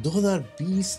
2020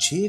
6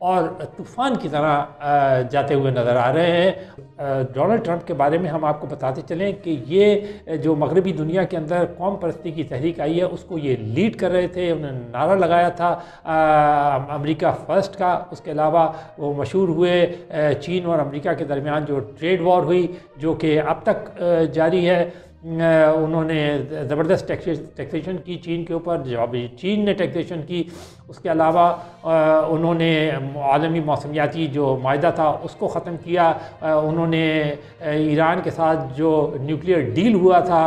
اور طوفان کی طرح جاتے ہوئے نظر آ رہے ہیں۔ ڈونلڈ ٹرمپ کے بارے میں ہم آپ کو بتاتے چلیں کہ یہ جو مغربی دنیا کے اندر قوم پرستی کی تحریک آئی ہے اس کو یہ لیڈ کر رہے تھے، انہوں نے نعرہ لگایا تھا امریکہ فرسٹ کا۔ اس کے علاوہ وہ مشہور ہوئے چین اور امریکہ کے درمیان جو ٹریڈ وار ہوئی جو کہ اب تک جاری ہے، انہوں نے زبردست ٹیکسیشن کی چین کے اوپر، جب چین نے ٹیکسیشن کی۔ اس کے علاوہ انہوں نے عالمی موسمیاتی جو معاہدہ تھا اس کو ختم کیا، انہوں نے ایران کے ساتھ جو نیوکلیئر ڈیل ہوا تھا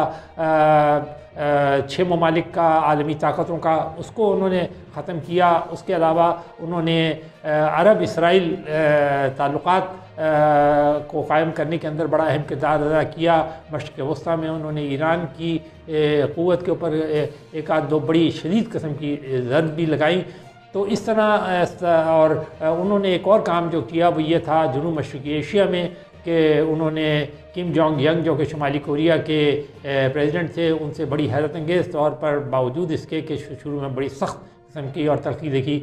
6 ممالک کا عالمی طاقتوں کا، اس کو انہوں نے ختم کیا۔ اس کے علاوہ انہوں نے عرب اسرائیل تعلقات کو قائم کرنے کے اندر بڑا اہم کردار ادا کیا۔ مشرق وسطیٰ میں انہوں نے ایران کی قوت کے اوپر ایک آدھ دو بڑی شدید قسم کی ضرب بھی لگائیں۔ تو اس طرح اور انہوں نے ایک اور کام جو کیا وہ یہ تھا جنوب مشرقی ایشیا میں کہ انہوں نے کم جونگ ینگ جو کہ شمالی کوریا کے پریزیڈنٹ تھے ان سے بڑی حیرت انگیز طور پر باوجود اس کے کہ شروع میں بڑی سخت قسم کی اور تلخی دیکھی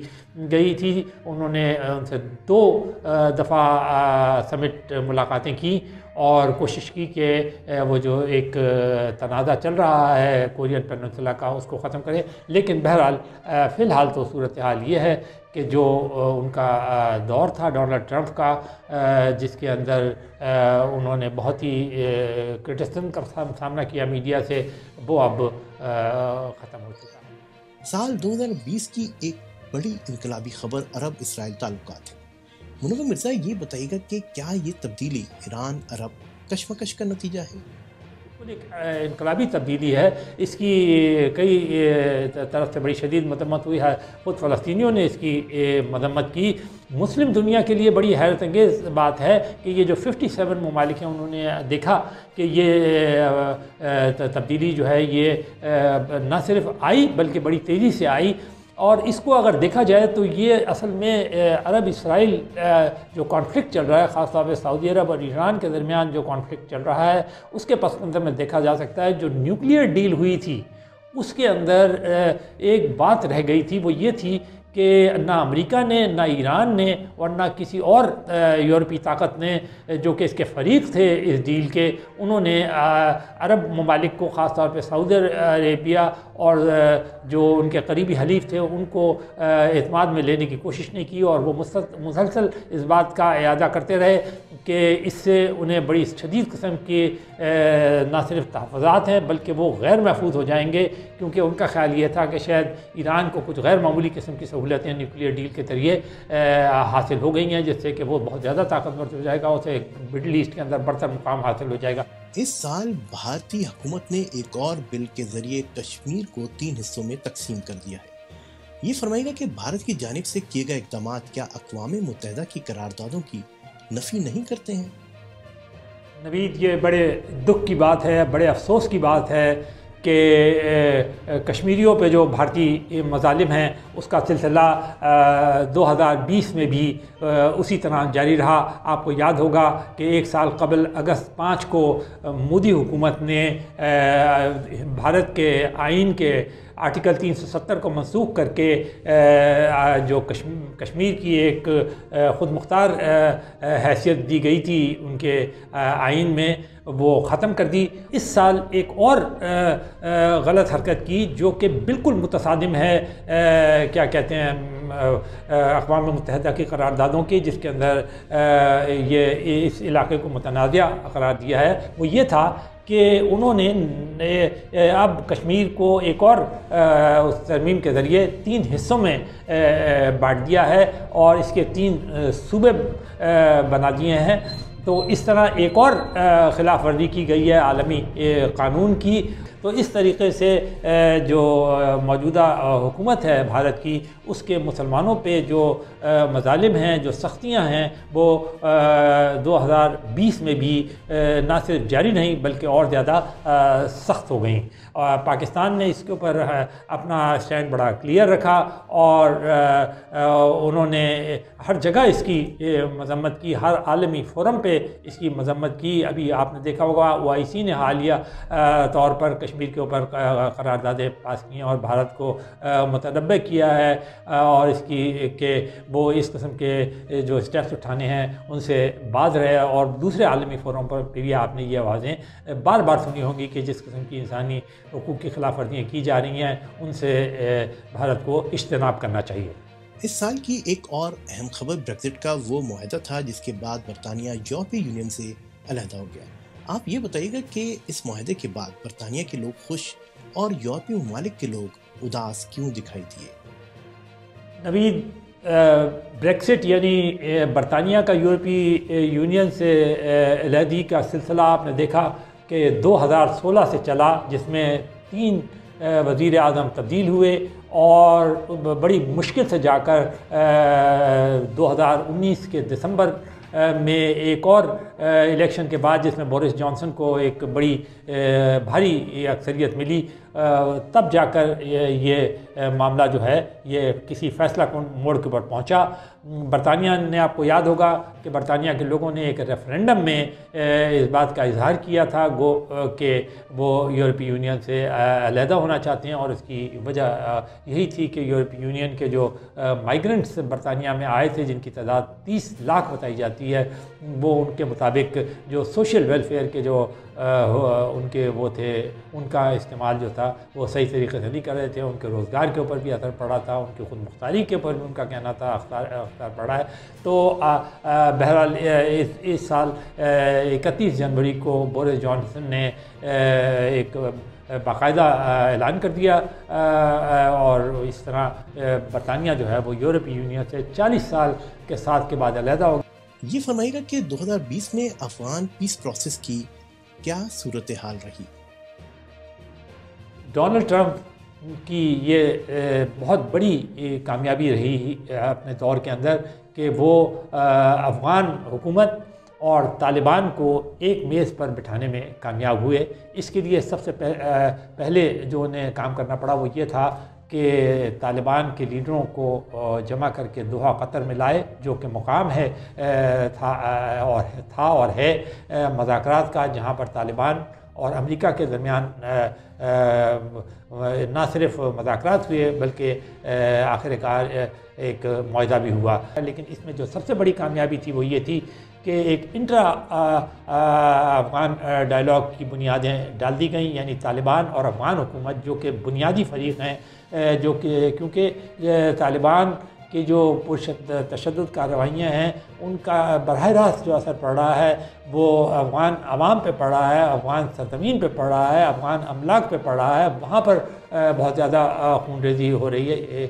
گئی تھی، انہوں نے ان سے 2 دفعہ سمٹ ملاقاتیں کی اور کوشش کی کہ وہ جو ایک تنازع چل رہا ہے کورین پیننسولا کا اس کو ختم کرے۔ لیکن بہرحال فی الحال تو صورتحال یہ ہے کہ جو ان کا دور تھا ڈونلڈ ٹرمپ کا جس کے اندر انہوں نے بہت ہی کرٹیسزم کا سامنا کیا میڈیا سے، وہ اب ختم ہو چکا ہے۔ سال 2020 کی ایک بڑی انقلابی خبر عرب اسرائیل تعلقات ہے۔ منور مرزا یہ بتائیے گا کہ کیا یہ تبدیلی ایران عرب کشمکش کا نتیجہ ہے؟ ایک انقلابی تبدیلی ہے، اس کی کئی طرف سے بڑی شدید مذمت ہوئی ہے، خود فلسطینیوں نے اس کی مذمت کی۔ مسلم دنیا کے لیے بڑی حیرت انگیز بات ہے کہ یہ جو 57 ممالک ہیں انہوں نے دیکھا کہ یہ تبدیلی جو ہے یہ نہ صرف آئی بلکہ بڑی تیزی سے آئی، اور اس کو اگر دیکھا جائے تو یہ اصل میں عرب اسرائیل جو کانفلکٹ چل رہا ہے، خاص طور پہ سعودی عرب اور ایران کے درمیان جو کانفلکٹ چل رہا ہے اس کے پس منظر میں دیکھا جا سکتا ہے جو نیوکلیئر ڈیل ہوئی تھی اس کے اندر ایک بات رہ گئی تھی، وہ یہ تھی کہ نہ امریکہ نے، نہ ایران نے اور نہ کسی اور یورپی طاقت نے جو کہ اس کے فریق تھے اس ڈیل کے، انہوں نے عرب ممالک کو خاص طور پہ سعودی عربیہ اور جو ان کے قریبی حلیف تھے ان کو اعتماد میں لینے کی کوشش نہیں کی، اور وہ مسلسل اس بات کا اعادہ کرتے رہے کہ اس سے انہیں بڑی شدید قسم کی نہ صرف تحفظات ہیں بلکہ وہ غیر محفوظ ہو جائیں گے، کیونکہ ان کا خیال یہ تھا کہ شاید ایران کو کچھ غیر معمولی قسم کی سہولتیں نیوکلیئر ڈیل کے ذریعے حاصل ہو گئی ہیں، جس سے کہ وہ بہت زیادہ طاقتور ہو جائے گا، اسے مڈل ایسٹ کے اندر برتر مقام حاصل ہو جائے گا۔ اس سال بھارتی حکومت نے ایک اور بل کے ذریعے کشمیر کو 3 حصوں میں تقسیم کر دیا ہے۔ یہ فرمائے گا کہ بھارت کی جانب سے کیے گئے اقدامات کیا اقوام متحدہ کی قراردادوں کی نفی نہیں کرتے ہیں؟ نوید، یہ بڑے دکھ کی بات ہے، بڑے افسوس کی بات ہے کہ کشمیریوں پہ جو بھارتی مظالم ہیں اس کا سلسلہ 2020 میں بھی اسی طرح جاری رہا۔ آپ کو یاد ہوگا کہ 1 سال قبل اگست 5 کو مودی حکومت نے بھارت کے آئین کے آرٹیکل 370 کو منسوخ کر کے جو کشمیر کی ایک خود مختار حیثیت دی گئی تھی ان کے آئین میں، وہ ختم کر دی۔ اس سال ایک اور غلط حرکت کی جو کہ بالکل متصادم ہے کیا کہتے ہیں اقوام متحدہ کی قراردادوں کی، جس کے اندر یہ اس علاقے کو متنازع قرار دیا ہے۔ وہ یہ تھا کہ انہوں نے اب کشمیر کو ایک اور اس ترمیم کے ذریعے 3 حصوں میں بانٹ دیا ہے اور اس کے 3 صوبے بنا دیے ہیں۔ تو اس طرح ایک اور خلاف ورزی کی گئی ہے عالمی قانون کی۔ تو اس طریقے سے جو موجودہ حکومت ہے بھارت کی، اس کے مسلمانوں پہ جو مظالم ہیں، جو سختیاں ہیں، وہ 2020 میں بھی نہ صرف جاری نہیں بلکہ اور زیادہ سخت ہو گئیں۔ پاکستان نے اس کے اوپر اپنا اسٹینڈ بڑا کلیئر رکھا اور انہوں نے ہر جگہ اس کی مذمت کی، ہر عالمی فورم پہ اس کی مذمت کی. ابھی آپ نے دیکھا ہوگا OIC نے حالیہ طور پر کشمیر کے اوپر قراردادیں پاس کی ہیں اور بھارت کو متنبع کیا ہے اور اس کی کہ وہ اس قسم کے جو اسٹیپس اٹھانے ہیں ان سے باز رہے. اور دوسرے عالمی فورم پر بھی آپ نے یہ آوازیں بار بار سنی ہوں گی کہ جس قسم کی انسانی حقوق کی خلاف ورزیاں کی جا رہی ہیں ان سے بھارت کو اجتناب کرنا چاہیے. اس سال کی ایک اور اہم خبر بریگزٹ کا وہ معاہدہ تھا جس کے بعد برطانیہ یورپی یونین سے علیحدہ ہو گیا. آپ یہ بتائیے گا کہ اس معاہدے کے بعد برطانیہ کے لوگ خوش اور یورپی ممالک کے لوگ اداس کیوں دکھائی دیے؟ نوید، بریکسٹ یعنی برطانیہ کا یورپی یونین سے علیحدگی کا سلسلہ آپ نے دیکھا کہ 2016 سے چلا، جس میں 3 وزیر اعظم تبدیل ہوئے اور بڑی مشکل سے جا کر 2019 کے دسمبر میں ایک اور الیکشن کے بعد جس میں بورس جانسن کو ایک بڑی بھاری اکثریت ملی، تب جا کر یہ معاملہ جو ہے یہ کسی فیصلہ کن موڑ کے اوپر پہنچا. برطانیہ نے، آپ کو یاد ہوگا کہ برطانیہ کے لوگوں نے ایک ریفرینڈم میں اس بات کا اظہار کیا تھا کہ وہ یورپی یونین سے علیحدہ ہونا چاہتے ہیں، اور اس کی وجہ یہی تھی کہ یورپی یونین کے جو مائیگرنٹس برطانیہ میں آئے تھے جن کی تعداد 30 لاکھ بتائی جاتی ہے، وہ ان کے مطابق جو سوشل ویلفیئر کے جو ان کے وہ تھے، ان کا استعمال جو تھا وہ صحیح طریقے سے نہیں کر رہے تھے. ان کے روزگار کے اوپر بھی اثر پڑا تھا، ان کی خود مختاری کے اوپر بھی ان کا کہنا تھا اختیار پڑا ہے. تو بہرحال اس سال 31 جنوری کو بورس جانسن نے ایک باقاعدہ اعلان کر دیا اور اس طرح برطانیہ جو ہے وہ یورپی یونین سے 40 سال کے ساتھ کے بعد علیحدہ ہو گیا. یہ فرمائے گا کہ 2020 میں افغان پیس پروسیس کی کیا صورتحال رہی؟ ڈونلڈ ٹرمپ کی یہ بہت بڑی کامیابی رہی اپنے دور کے اندر کہ وہ افغان حکومت اور طالبان کو ایک میز پر بٹھانے میں کامیاب ہوئے. اس کے لیے سب سے پہلے جو انہیں کام کرنا پڑا وہ یہ تھا کہ طالبان کے لیڈروں کو جمع کر کے دوحہ قطر میں لائے، جو کہ مقام تھا اور ہے مذاکرات کا، جہاں پر طالبان اور امریکہ کے درمیان نہ صرف مذاکرات ہوئے بلکہ آخر کار ایک معاہدہ بھی ہوا. لیکن اس میں جو سب سے بڑی کامیابی تھی وہ یہ تھی کہ ایک انٹرا افغان ڈائلاگ کی بنیادیں ڈال دی گئیں، یعنی طالبان اور افغان حکومت جو کہ بنیادی فریق ہیں، جو کہ کیونکہ طالبان کی جو تشدد کارروائیاں ہیں ان کا براہ راست جو اثر پڑ رہا ہے وہ افغان عوام پہ پڑ رہا ہے، افغان سرزمین پہ پڑ رہا ہے، افغان املاک پہ پڑ رہا ہے. وہاں پر بہت زیادہ خون ریزی ہو رہی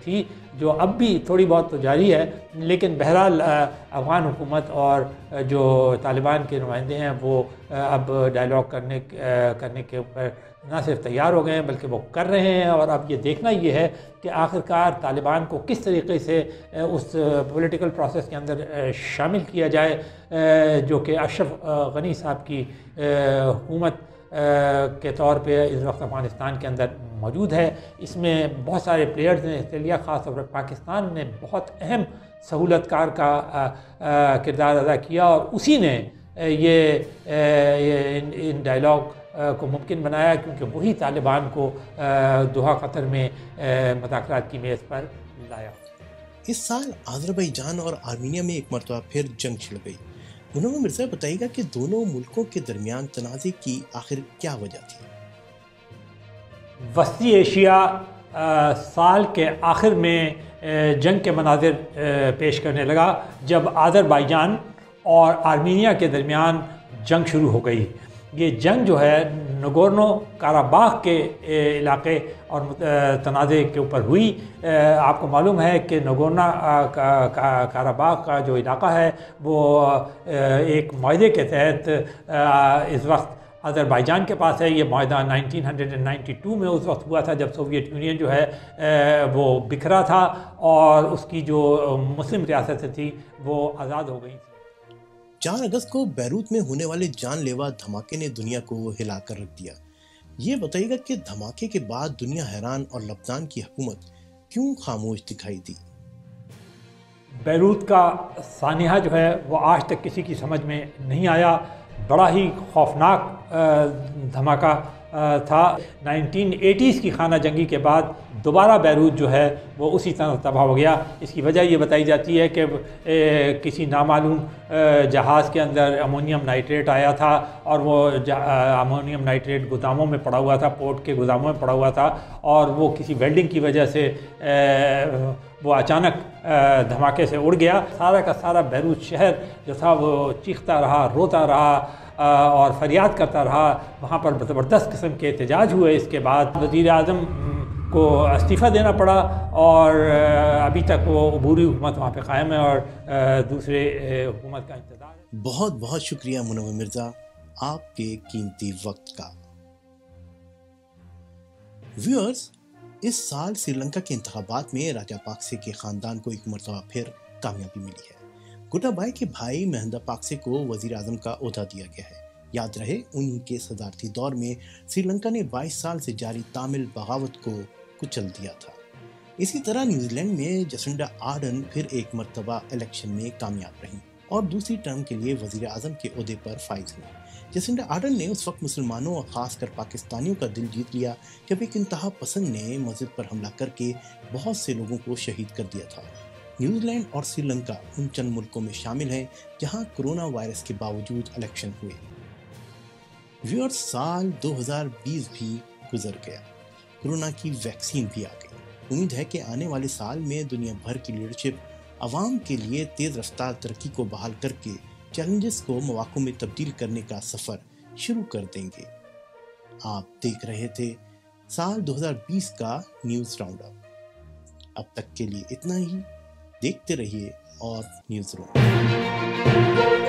تھی، جو اب بھی تھوڑی بہت تو جاری ہے. لیکن بہرحال افغان حکومت اور جو طالبان کے نمائندے ہیں وہ اب ڈائلاگ کرنے کے اوپر نہ صرف تیار ہو گئے ہیں بلکہ وہ کر رہے ہیں. اور اب یہ دیکھنا یہ ہے کہ آخرکار طالبان کو کس طریقے سے اس پولیٹیکل پروسیس کے اندر شامل کیا جائے جو کہ اشرف غنی صاحب کی حکومت کے طور پہ اس وقت افغانستان کے اندر موجود ہے. اس میں بہت سارے پلیئرز نے حصہ لیا، خاص طور پر پاکستان نے بہت اہم سہولت کار کا کردار ادا کیا اور اسی نے ان ڈائلاگ کو ممکن بنایا، کیونکہ وہی طالبان کو دوحہ قطر میں مذاکرات کی میز پر لایا. اس سال آذربائیجان اور آرمینیا میں ایک مرتبہ پھر جنگ چھڑ گئی. منور مرزا بتائیے گا کہ دونوں ملکوں کے درمیان تنازع کی آخر کیا وجہ تھی؟ وسطی ایشیا سال کے آخر میں جنگ کے مناظر پیش کرنے لگا جب آذربائیجان اور آرمینیا کے درمیان جنگ شروع ہو گئی. یہ جنگ جو ہے نگورنو کاراباخ کے علاقے اور تنازع کے اوپر ہوئی. آپ کو معلوم ہے کہ نگورنو کاراباخ کا جو علاقہ ہے وہ ایک معاہدے کے تحت اس وقت آذربائیجان کے پاس ہے. یہ معاہدہ 1992 میں اس وقت ہوا تھا جب سوویت یونین جو ہے وہ بکھرا تھا اور اس کی جو مسلم ریاستیں تھی وہ آزاد ہو گئی. 4 اگست کو بیروت میں ہونے والے جان لیوا دھماکے نے دنیا کو ہلا کر رکھ دیا. یہ بتائیے گا کہ دھماکے کے بعد دنیا حیران اور لبنان کی حکومت کیوں خاموش دکھائی دی؟ بیروت کا سانحہ جو ہے وہ آج تک کسی کی سمجھ میں نہیں آیا. بڑا ہی خوفناک دھماکہ تھا. 1980s کی خانہ جنگی کے بعد دوبارہ بیروت جو ہے وہ اسی طرح تباہ ہو گیا. اس کی وجہ یہ بتائی جاتی ہے کہ کسی نامعلوم جہاز کے اندر امونیم نائٹریٹ آیا تھا اور وہ امونیم نائٹریٹ گوداموں میں پڑا ہوا تھا, پورٹ کے گوداموں میں پڑا ہوا تھا, اور وہ کسی ویلڈنگ کی وجہ سے وہ اچانک دھماکے سے اڑ گیا. سارا کا سارا بیروت شہر جو تھا وہ چیختا رہا, روتا رہا اور فریاد کرتا رہا. وہاں پر زبردست قسم کے احتجاج ہوئے. اس کے بعد وزیر اعظم کو استعفیٰ دینا پڑا اور ابھی تک وہ عبوری حکومت وہاں پہ قائم ہے اور دوسرے حکومت کا انتظار ہے. بہت بہت شکریہ منور مرزا آپ کے قیمتی وقت کا. ویورز, اس سال سری لنکا کے انتخابات میں راجہ پاکسے کے خاندان کو ایک مرتبہ پھر کامیابی ملی ہے. گوٹابائے کے بھائی مہندا پاکسے کو وزیر اعظم کا عہدہ دیا گیا ہے. یاد رہے انہی کے صدارتی دور میں سری لنکا نے 22 سال سے جاری تامل بغاوت کو کچل دیا تھا. اسی طرح نیوزی لینڈ میں جسنڈا آرڈن پھر ایک مرتبہ الیکشن میں کامیاب رہیں اور دوسری ٹرم کے لیے وزیر اعظم کے عہدے پر فائز ہوئی. جسنڈا آرڈن نے اس وقت مسلمانوں اور خاص کر پاکستانیوں کا دل جیت لیا جب ایک انتہا پسند نے مسجد پر حملہ کر کے بہت سے لوگوں کو شہید کر دیا تھا. نیوزی لینڈ اور سری لنکا ان چند ملکوں میں شامل ہیں جہاں کرونا وائرس کے باوجود الیکشن ہوئے. ویورز, سال 2020 بھی گزر گیا. کرونا کی ویکسین بھی آ گئی. امید ہے کہ آنے والے سال میں دنیا بھر کی لیڈرشپ عوام کے لیے تیز رفتار ترقی کو بحال کر کے چیلنجز کو مواقع میں تبدیل کرنے کا سفر شروع کر دیں گے. آپ دیکھ رہے تھے سال 2020 کا نیوز راؤنڈ اپ. اب تک کے لیے اتنا ہی. دیکھتے رہیے اور نیوز روم.